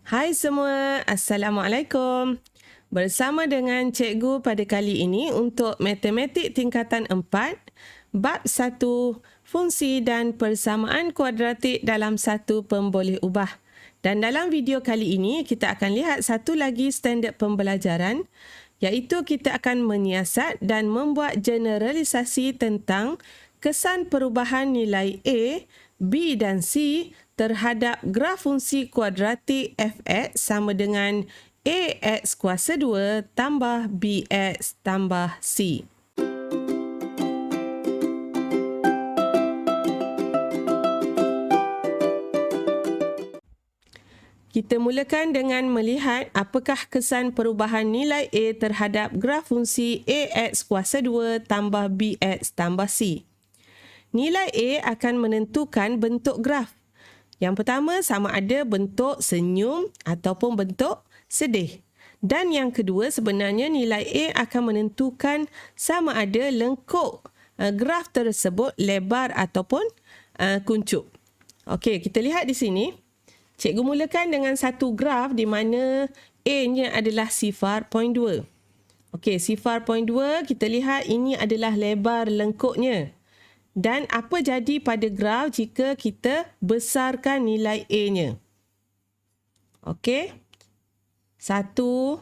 Hai semua, Assalamualaikum. Bersama dengan cikgu pada kali ini untuk matematik tingkatan 4, bab 1, fungsi dan persamaan kuadratik dalam satu pemboleh ubah. Dan dalam video kali ini kita akan lihat satu lagi standard pembelajaran, iaitu kita akan menyiasat dan membuat generalisasi tentang kesan perubahan nilai A, B dan C terhadap graf fungsi kuadratik f(x) sama dengan ax kuasa 2 tambah bx tambah c. Kita mulakan dengan melihat apakah kesan perubahan nilai A terhadap graf fungsi ax kuasa 2 tambah bx tambah c. Nilai A akan menentukan bentuk graf. Yang pertama sama ada bentuk senyum ataupun bentuk sedih. Dan yang kedua sebenarnya nilai A akan menentukan sama ada lengkuk graf tersebut lebar ataupun kuncup. Okey, kita lihat di sini. Cikgu mulakan dengan satu graf di mana A-nya adalah 0.2. Okey, 0.2 kita lihat ini adalah lebar lengkuknya. Dan apa jadi pada graf jika kita besarkan nilai A-nya? Okey. 1, 2,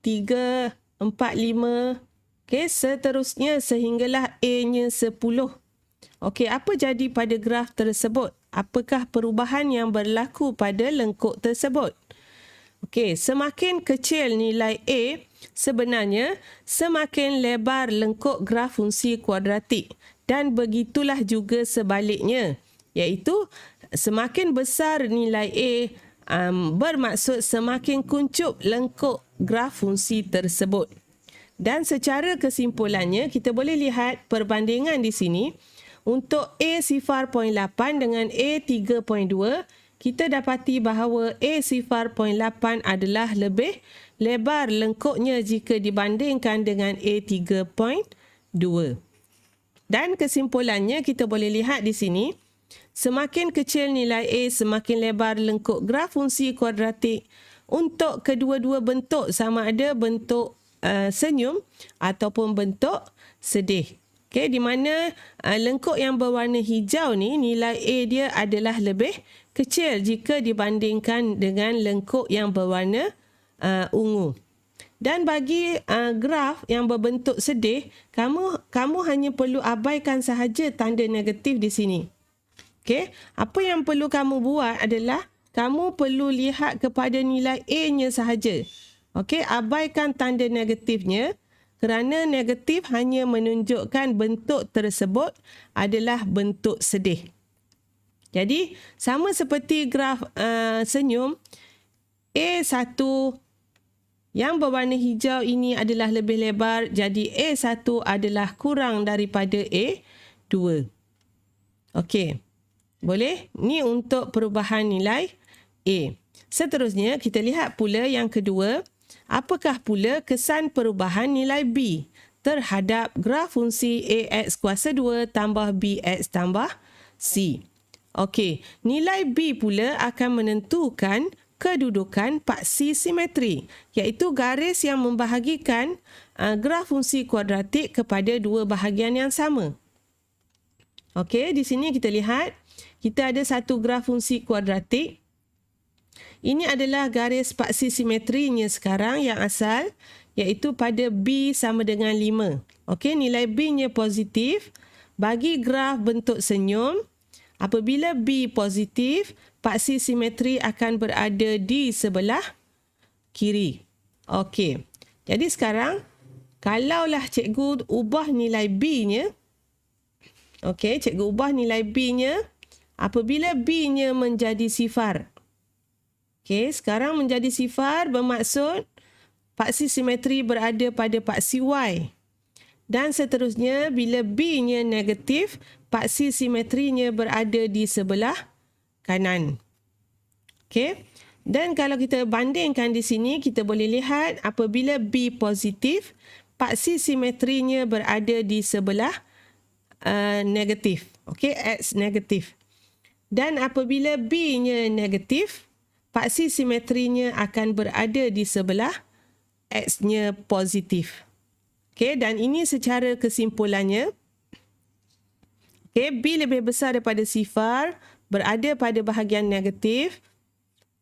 3, 4, 5. Okey, seterusnya sehinggalah A-nya 10. Okey, apa jadi pada graf tersebut? Apakah perubahan yang berlaku pada lengkuk tersebut? Okey, semakin kecil nilai A, sebenarnya semakin lebar lengkuk graf fungsi kuadratik dan begitulah juga sebaliknya, iaitu semakin besar nilai A bermaksud semakin kuncup lengkuk graf fungsi tersebut. Dan secara kesimpulannya kita boleh lihat perbandingan di sini untuk A 0.8 dengan A 3.2. Kita dapati bahawa A 0.8 adalah lebih lebar lengkuknya jika dibandingkan dengan A 3.2. Dan kesimpulannya kita boleh lihat di sini, semakin kecil nilai A, semakin lebar lengkuk graf fungsi kuadratik untuk kedua-dua bentuk sama ada bentuk senyum ataupun bentuk sedih. Okay, di mana lengkuk yang berwarna hijau ni nilai A dia adalah lebih kecil jika dibandingkan dengan lengkuk yang berwarna ungu. Dan bagi graf yang berbentuk sedih, kamu hanya perlu abaikan sahaja tanda negatif di sini. Okay, apa yang perlu kamu buat adalah kamu perlu lihat kepada nilai A-nya sahaja. Okay, abaikan tanda negatifnya. Kerana negatif hanya menunjukkan bentuk tersebut adalah bentuk sedih. Jadi, sama seperti graf senyum, A1 yang berwarna hijau ini adalah lebih lebar, jadi A1 adalah kurang daripada A2. Okey, boleh? Ni untuk perubahan nilai A. Seterusnya, kita lihat pula yang kedua. Apakah pula kesan perubahan nilai B terhadap graf fungsi AX kuasa 2 tambah BX tambah C? Okey, nilai B pula akan menentukan kedudukan paksi simetri, iaitu garis yang membahagikan graf fungsi kuadratik kepada dua bahagian yang sama. Okey, di sini kita lihat, kita ada satu graf fungsi kuadratik. Ini adalah garis paksi simetrinya sekarang yang asal, iaitu pada B sama dengan 5. Okey, nilai B-nya positif. Bagi graf bentuk senyum, apabila B positif, paksi simetri akan berada di sebelah kiri. Okey, jadi sekarang, kalaulah cikgu ubah nilai B-nya, okey, cikgu ubah nilai B-nya, apabila B-nya menjadi 0. Okey, sekarang menjadi 0 bermaksud paksi simetri berada pada paksi Y. Dan seterusnya, bila B-nya negatif, paksi simetrinya berada di sebelah kanan. Okey, dan kalau kita bandingkan di sini, kita boleh lihat apabila B positif, paksi simetrinya berada di sebelah negatif. Okey, X negatif. Dan apabila B-nya negatif, paksi simetrinya akan berada di sebelah X-nya positif. Okey, dan ini secara kesimpulannya. Okey, B lebih besar daripada sifar, berada pada bahagian negatif.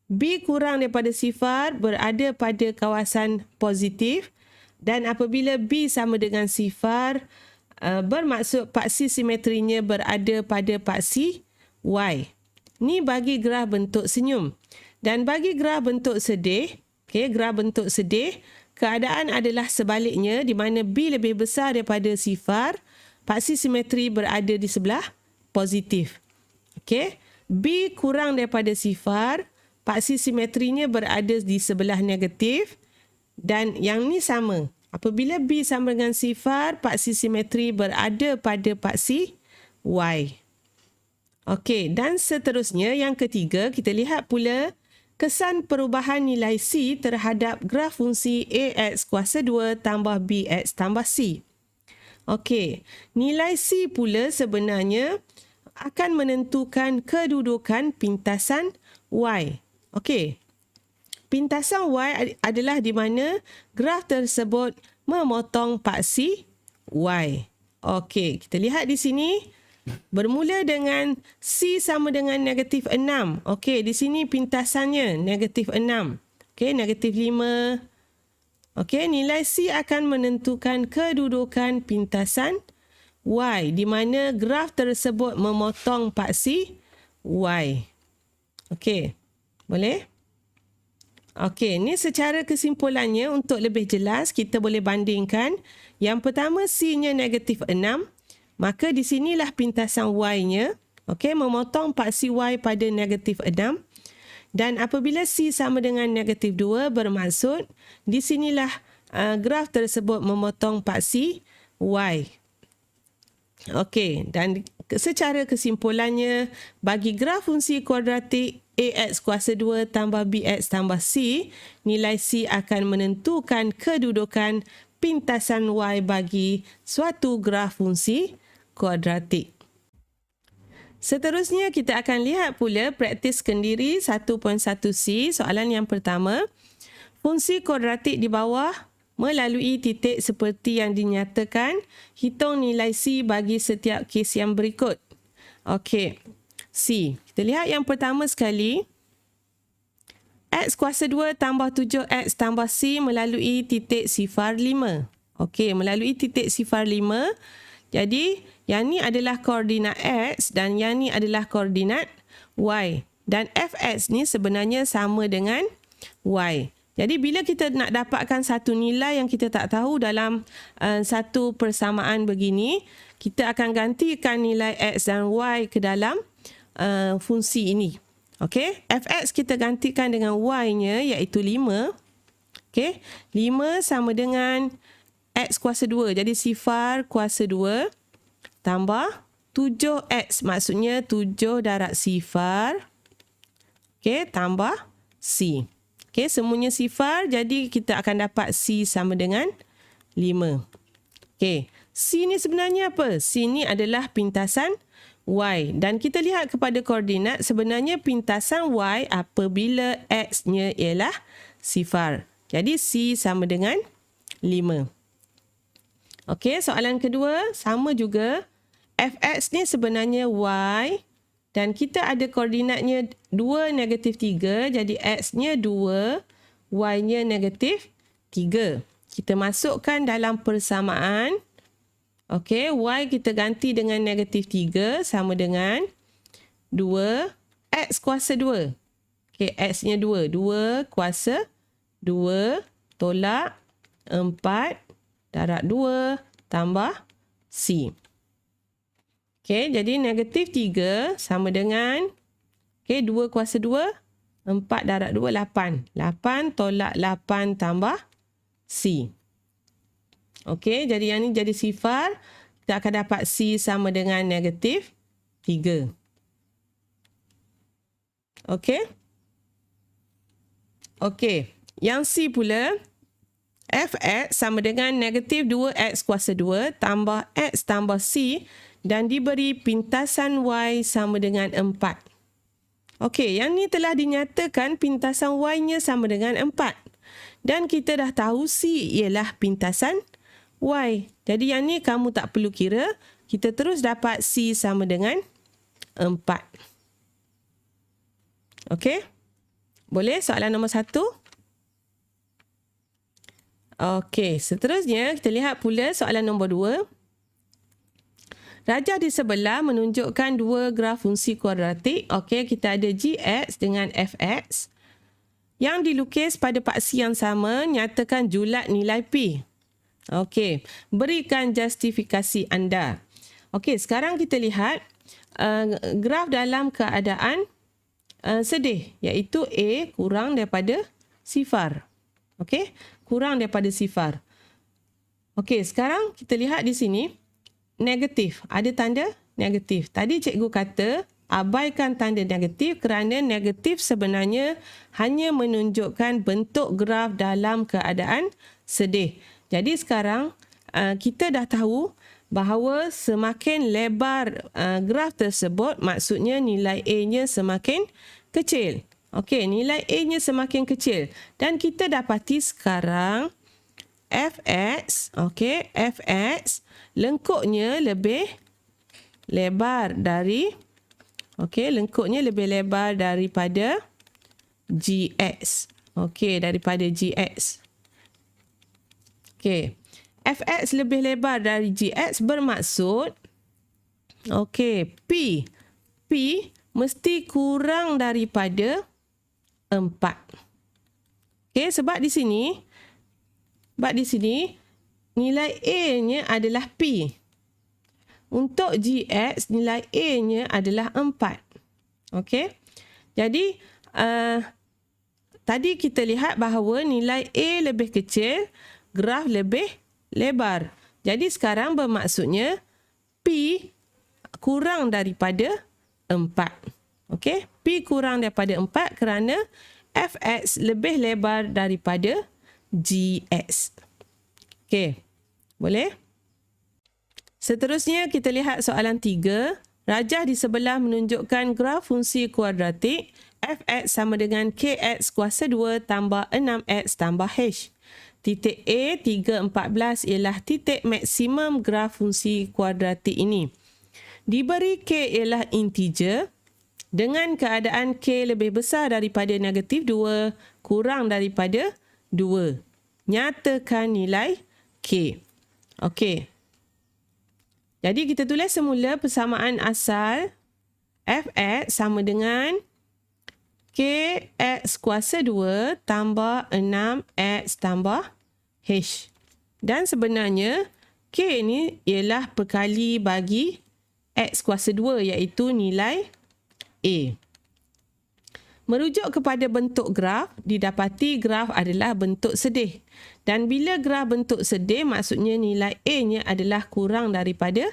B kurang daripada sifar, berada pada kawasan positif. Dan apabila B sama dengan sifar, bermaksud paksi simetrinya berada pada paksi Y. Ni bagi graf bentuk senyum. Dan bagi graf bentuk sedih, graf bentuk sedih, keadaan adalah sebaliknya di mana B lebih besar daripada sifar, paksi simetri berada di sebelah positif. B kurang daripada sifar, paksi simetrinya berada di sebelah negatif, dan yang ni sama. Apabila B sama dengan sifar, paksi simetri berada pada paksi Y. Okey, dan seterusnya yang ketiga, kita lihat pula kesan perubahan nilai C terhadap graf fungsi AX kuasa 2 tambah BX tambah C. Okey, nilai C pula sebenarnya akan menentukan kedudukan pintasan Y. Okey, pintasan Y adalah di mana graf tersebut memotong paksi Y. Okey, kita lihat di sini. Bermula dengan C sama dengan negatif 6. Okey, di sini pintasannya negatif 6. Okey, negatif 5. Okey, nilai C akan menentukan kedudukan pintasan Y, di mana graf tersebut memotong paksi Y. Okey, boleh? Okey, ni secara kesimpulannya untuk lebih jelas kita boleh bandingkan. Yang pertama C-nya negatif 6. Maka di sinilah pintasan Y-nya, memotong paksi Y pada negatif 6. Dan apabila C sama dengan negatif 2, bermaksud di sinilah graf tersebut memotong paksi Y. Okey, dan secara kesimpulannya, bagi graf fungsi kuadratik AX kuasa 2 tambah BX tambah C, nilai C akan menentukan kedudukan pintasan Y bagi suatu graf fungsi kuadratik. Seterusnya kita akan lihat pula praktis kendiri 1.1c. Soalan yang pertama, fungsi kuadratik di bawah melalui titik seperti yang dinyatakan. Hitung nilai C bagi setiap kes yang berikut. Okey, C. Kita lihat yang pertama sekali. X kuasa 2 tambah 7X tambah C melalui titik sifar 5. Okey, melalui titik sifar 5. Jadi, yang ni adalah koordinat X dan yang ni adalah koordinat Y. Dan Fx ni sebenarnya sama dengan Y. Jadi, bila kita nak dapatkan satu nilai yang kita tak tahu dalam satu persamaan begini, kita akan gantikan nilai X dan Y ke dalam fungsi ini. Okey, Fx kita gantikan dengan Y-nya iaitu 5. Okey, 5 sama dengan X kuasa 2. Jadi sifar kuasa 2 tambah 7X. Maksudnya 7 darab sifar. Okey, tambah C. Okey, semuanya sifar. Jadi kita akan dapat C sama dengan 5. Okey, C ni sebenarnya apa? C ni adalah pintasan Y. Dan kita lihat kepada koordinat, sebenarnya pintasan Y apabila X-nya ialah sifar. Jadi C sama dengan 5. Okey, soalan kedua sama juga. Fx ni sebenarnya Y dan kita ada koordinatnya 2, negatif 3. Jadi X-nya 2, Y-nya negatif 3. Kita masukkan dalam persamaan. Okey, Y kita ganti dengan negatif 3 sama dengan 2 X kuasa 2. Okey, X-nya 2. 2 kuasa 2 tolak 4 darab 2 tambah C. Okey, jadi negatif 3 sama dengan 2 kuasa 2, 4 darab 2, 8. 8 tolak 8 tambah C. Okey, jadi yang ni jadi sifar. Kita akan dapat C sama dengan negatif 3. Okey. Okey, yang C pula. Fx sama dengan negatif 2x kuasa 2 tambah x tambah c dan diberi pintasan y sama dengan 4. Okey, yang ni telah dinyatakan pintasan Y-nya sama dengan 4. Dan kita dah tahu C ialah pintasan Y. Jadi yang ni kamu tak perlu kira. Kita terus dapat C sama dengan 4. Okey? Boleh soalan nombor 1? Okey, seterusnya kita lihat pula soalan nombor 2. Rajah di sebelah menunjukkan dua graf fungsi kuadratik. Okey, kita ada Gx dengan Fx. Yang dilukis pada paksi yang sama, nyatakan julat nilai P. Okey, berikan justifikasi anda. Okey, sekarang kita lihat graf dalam keadaan sedih, iaitu A kurang daripada sifar. Okey, kurang daripada sifar. Okey, sekarang kita lihat di sini. Negatif. Ada tanda negatif. Tadi cikgu kata abaikan tanda negatif kerana negatif sebenarnya hanya menunjukkan bentuk graf dalam keadaan sedih. Jadi sekarang kita dah tahu bahawa semakin lebar graf tersebut, maksudnya nilai A-nya semakin kecil. Okey, nilai A-nya semakin kecil. Dan kita dapati sekarang Fx, okey, Fx lengkuknya lebih lebar dari, okey, lengkuknya lebih lebar daripada Gx. Okey, daripada Gx. Okey, Fx lebih lebar dari Gx bermaksud, okey, P mesti kurang daripada 4. Okey, sebab di sini nilai A-nya adalah P. Untuk Gx, nilai A-nya adalah 4. Okey. Jadi, tadi kita lihat bahawa nilai A lebih kecil, graf lebih lebar. Jadi, sekarang bermaksudnya P kurang daripada 4. Okey. P kurang daripada 4 kerana Fx lebih lebar daripada Gx. Okey, boleh? Seterusnya kita lihat soalan 3. Rajah di sebelah menunjukkan graf fungsi kuadratik Fx sama dengan Kx kuasa 2 tambah 6x tambah h. Titik A 3, 14 ialah titik maksimum graf fungsi kuadratik ini. Diberi K ialah integer dengan keadaan K lebih besar daripada negatif 2 kurang daripada 2. Nyatakan nilai K. Okey. Jadi kita tulis semula persamaan asal Fx sama dengan Kx kuasa 2 tambah 6x tambah h. Dan sebenarnya K ni ialah perkali bagi x kuasa 2 iaitu nilai A. Merujuk kepada bentuk graf, didapati graf adalah bentuk sedih. Dan bila graf bentuk sedih, maksudnya nilai A-nya adalah kurang daripada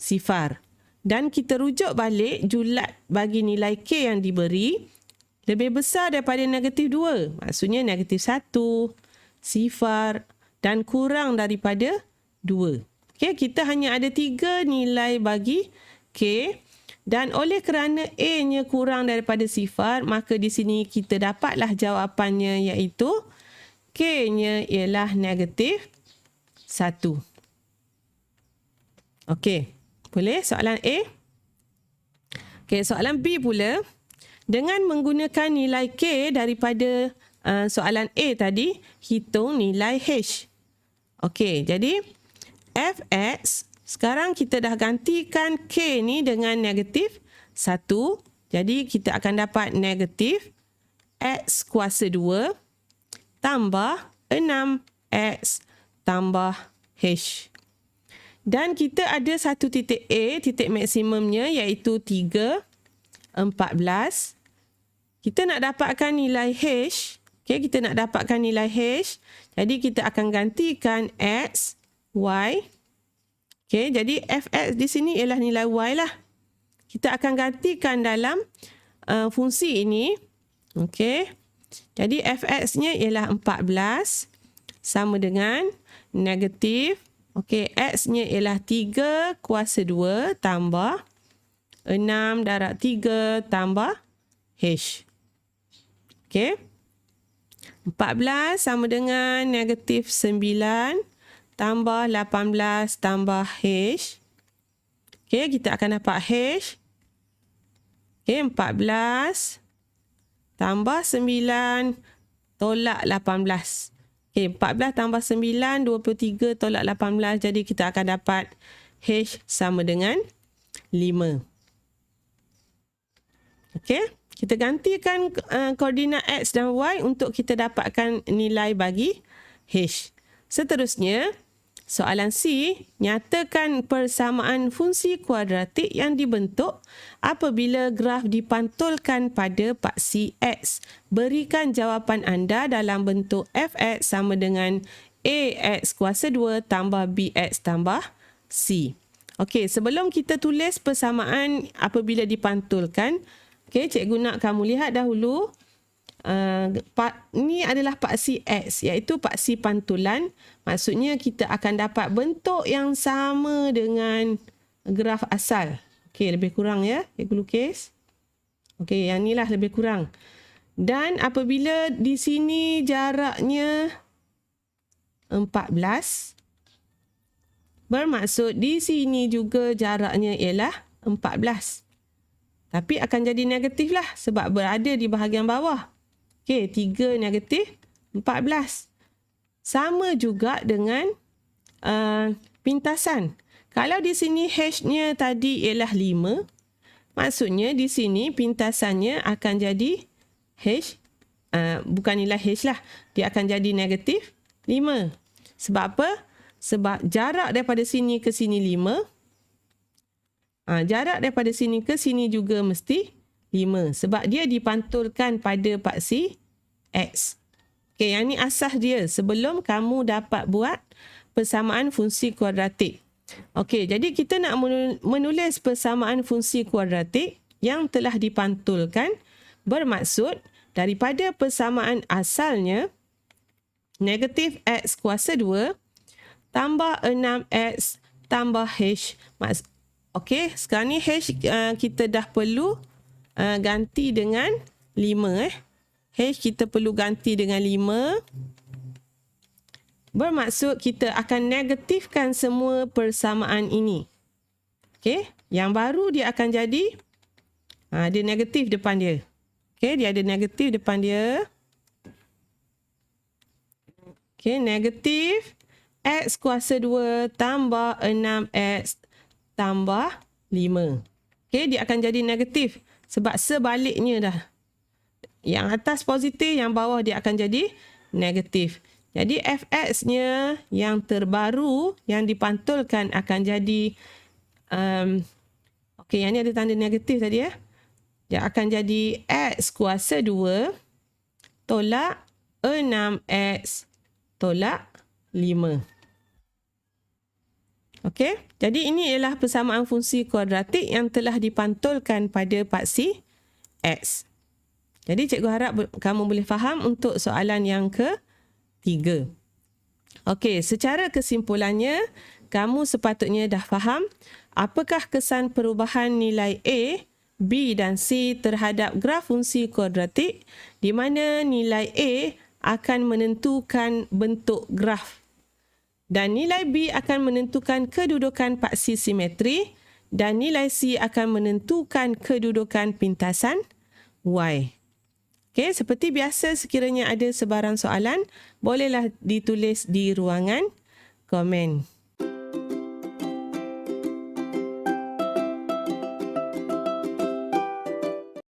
sifar. Dan kita rujuk balik julat bagi nilai K yang diberi lebih besar daripada negatif 2. Maksudnya negatif 1, sifar dan kurang daripada 2. Okay, kita hanya ada 3 nilai bagi K. Dan oleh kerana A-nya kurang daripada sifar, maka di sini kita dapatlah jawapannya iaitu K-nya ialah negatif 1. Okey, boleh soalan A? Okey, soalan B pula. Dengan menggunakan nilai K daripada soalan A tadi, hitung nilai H. Okey, jadi Fx, sekarang kita dah gantikan K ni dengan negatif 1. Jadi kita akan dapat negatif X kuasa 2 tambah 6X tambah H. Dan kita ada satu titik A, titik maksimumnya iaitu 3, 14. Kita nak dapatkan nilai H. Okay, kita nak dapatkan nilai H. Jadi kita akan gantikan X, Y. Okay, jadi Fx di sini ialah nilai Y lah. Kita akan gantikan dalam fungsi ini. Okay, jadi Fx-nya ialah 14 sama dengan negatif. Okay, X-nya ialah 3 kuasa 2 tambah 6 darab 3 tambah H. Okey. 14 sama dengan negatif 9 tambah 18 tambah H. Okey, kita akan dapat H. Okey, 14 tambah 9 tolak 18. Okey, 14 tambah 9, 23 tolak 18. Jadi kita akan dapat H sama dengan 5. Okey, kita gantikan koordinat X dan Y untuk kita dapatkan nilai bagi H. Seterusnya, soalan C, nyatakan persamaan fungsi kuadratik yang dibentuk apabila graf dipantulkan pada paksi X. Berikan jawapan anda dalam bentuk Fx sama dengan Ax kuasa 2 tambah Bx tambah C. Okey, sebelum kita tulis persamaan apabila dipantulkan, okey, cikgu nak kamu lihat dahulu. Ini adalah paksi X, iaitu paksi pantulan. Maksudnya kita akan dapat bentuk yang sama dengan graf asal. Okey, lebih kurang ya, cikgu lukis. Okey, yang inilah lebih kurang. Dan apabila di sini jaraknya 14, bermaksud di sini juga jaraknya ialah 14. Tapi akan jadi negatif lah sebab berada di bahagian bawah. Okey, 3 negatif 14. Sama juga dengan pintasan. Kalau di sini H-nya tadi ialah 5, maksudnya di sini pintasannya akan jadi H, bukan nilai H lah. Dia akan jadi negatif 5. Sebab apa? Sebab jarak daripada sini ke sini 5. Jarak daripada sini ke sini juga mesti 5. Sebab dia dipantulkan pada paksi X. Okey, yang ni asas dia sebelum kamu dapat buat persamaan fungsi kuadratik. Okey, jadi kita nak menulis persamaan fungsi kuadratik yang telah dipantulkan, bermaksud daripada persamaan asalnya negatif X kuasa 2 tambah 6X tambah H. Okey, sekarang ni H kita dah perlu ganti dengan 5. H kita perlu ganti dengan 5. Bermaksud kita akan negatifkan semua persamaan ini. Okey, yang baru dia akan jadi ada negatif depan dia. Okey, dia ada negatif depan dia. Okey, negatif X kuasa 2 tambah 6X tambah 5. Okey, dia akan jadi negatif sebab sebaliknya dah. Yang atas positif, yang bawah dia akan jadi negatif. Jadi Fx-nya yang terbaru yang dipantulkan akan jadi okey, yang ni ada tanda negatif tadi ya. Dia akan jadi X kuasa 2 tolak 6X tolak 5. Okey, jadi ini ialah persamaan fungsi kuadratik yang telah dipantulkan pada paksi X. Jadi cikgu harap kamu boleh faham untuk soalan yang ke-3. Okey, secara kesimpulannya, kamu sepatutnya dah faham apakah kesan perubahan nilai A, B dan C terhadap graf fungsi kuadratik di mana nilai A akan menentukan bentuk graf dan nilai B akan menentukan kedudukan paksi simetri dan nilai C akan menentukan kedudukan pintasan Y. Okey, seperti biasa sekiranya ada sebarang soalan, bolehlah ditulis di ruangan komen.